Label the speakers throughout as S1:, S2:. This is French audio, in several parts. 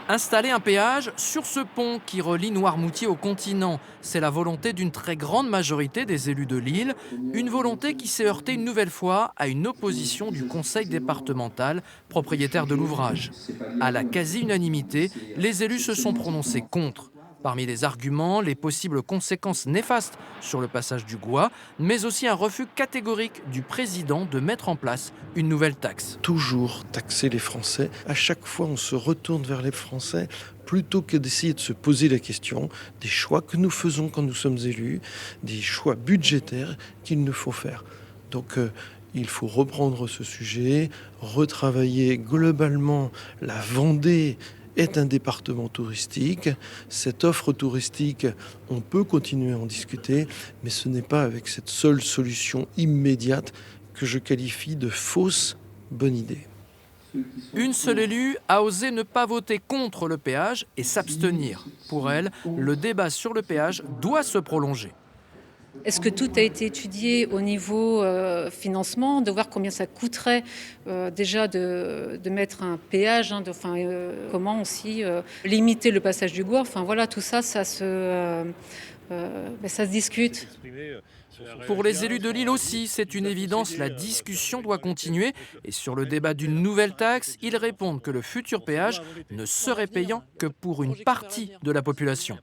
S1: Installer un péage sur ce pont qui relie Noirmoutier au continent, c'est la volonté d'une très grande majorité des élus de Lille, une volonté qui s'est heurtée une nouvelle fois à une opposition du conseil départemental, propriétaire de l'ouvrage. À la quasi-unanimité, les élus se sont prononcés contre. Parmi les arguments, les possibles conséquences néfastes sur le passage du Goua, mais aussi un refus catégorique du président de mettre en place une nouvelle taxe.
S2: Toujours taxer les Français. À chaque fois, on se retourne vers les Français plutôt que d'essayer de se poser la question des choix que nous faisons quand nous sommes élus, des choix budgétaires qu'il nous faut faire. Donc, il faut reprendre ce sujet, retravailler globalement la Vendée est un département touristique. Cette offre touristique, on peut continuer à en discuter, mais ce n'est pas avec cette seule solution immédiate que je qualifie de fausse bonne idée.
S1: Une seule élue a osé ne pas voter contre le péage et s'abstenir. Pour elle, le débat sur le péage doit se prolonger.
S3: Est-ce que tout a été étudié au niveau financement, de voir combien ça coûterait déjà de mettre un péage, comment aussi limiter le passage du Goua. Enfin voilà, tout ça, ça se discute.
S1: Pour les élus de Lille aussi, c'est une évidence, la discussion doit continuer. Et sur le débat d'une nouvelle taxe, ils répondent que le futur péage ne serait payant que pour une partie de la population.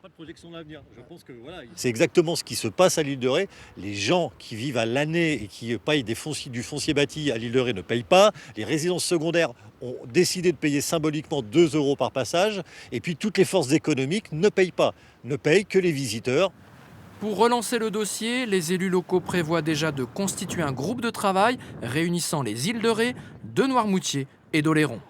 S4: C'est exactement ce qui se passe à l'île de Ré. Les gens qui vivent à l'année et qui payent du foncier bâti à l'île de Ré ne payent pas. Les résidences secondaires ont décidé de payer symboliquement 2 € par passage. Et puis toutes les forces économiques ne payent pas, ne payent que les visiteurs.
S1: Pour relancer le dossier, les élus locaux prévoient déjà de constituer un groupe de travail réunissant les îles de Ré, de Noirmoutier et d'Oléron.